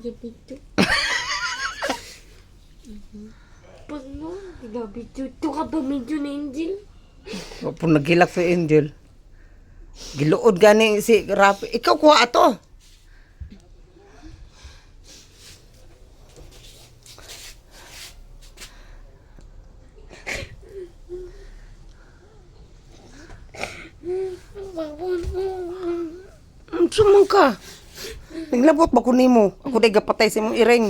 Nagabidyo. Pag no, nagabidyo. Ito ka ba medyo na Angel? Kung nagilak si Angel. Giluod gani si Rafi. Ikaw kuha ato. Sumang ka. Naglabot ba ko nimo? Ako day gapatay sa imong iring.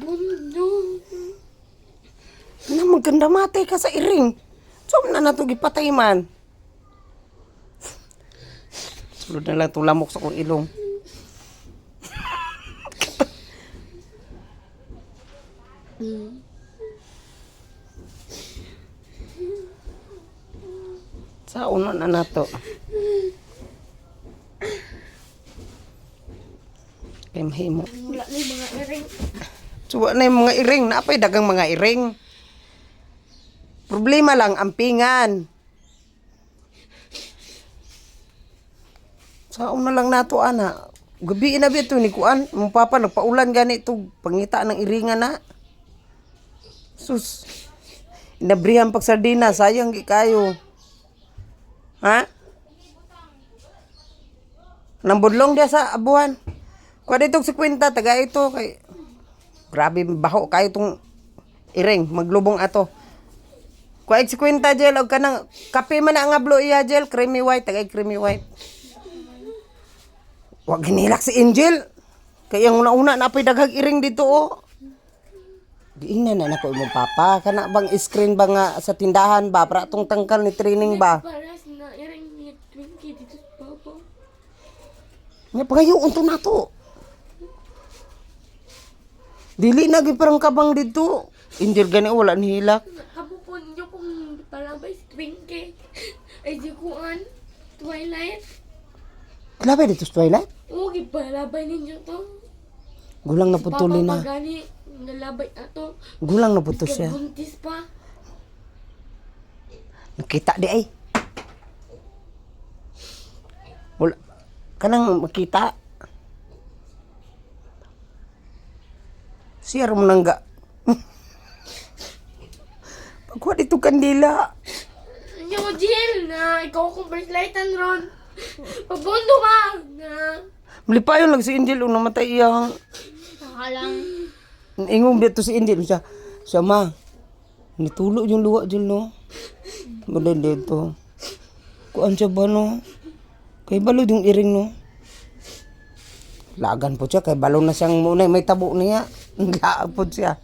Bundo. Ano maganda matay ka sa iring. Sum na nato gipatay man. Sulod na lang itong lamok sa kong ilong. Sa uno na nato. Kaya mahimo. Wala na yung mga ering. Suwa na yung mga iring. Napay dagang mga iring. Problema lang, ampingan. Sa una lang nato, ana. Gabi na ito ni Kuan. Mong papa, nagpaulan gani ito. Pangita ng iringan na. Sus. Inabrihan pag sardina. Sayang gi kayo. Ha? Nambudlong dia sa abuhan. Kuha ditong 50, taga ito. Kay... Grabe, baho kayo itong iring. Maglubong ato. Kuha 50, Jel. O ka ng kape man na nga blo iya, Jel. Creamy white. Taga creamy white. Wag ginilak si Angel. Kaya yung una-una napay daghag iring dito, oh. Diingnan na nako imong papa. Kana bang screen ba nga sa tindahan ba? Para itong tangkal ni training ba? Paras na ering ni Twinkie dito sa baba. Nga pagayo unto nato. Dili na gyud parang kabang dito. Angel gani wala ni hilak. Kabupon niyo kung palabay si Twinkie. Ay di kuan. Twilight. Labay dito sa toilet. Oo, gipalabay ninyo to. Gulang na putuli Papa na. pagani, nalabay ato. Gulang na puto siya. Buntis pa. Nakita di ay. Wala. Kanang makita. Siya rum nangga. Pagkuha dito kandila. Ano mo, Jill, na ikaw kong first lightan ron. Pabundo ka na. Malipayon lang si Angel nung namatay iyang. Nakalang. Ingong dito si Angel siya. Siya ma. Nitulo yung luwa dyan no. Balay dito. Kuan siya ba no? Kay balod yung iring no. Lagan po siya. Kay balon na siyang muna. May tabo niya. Laag po siya.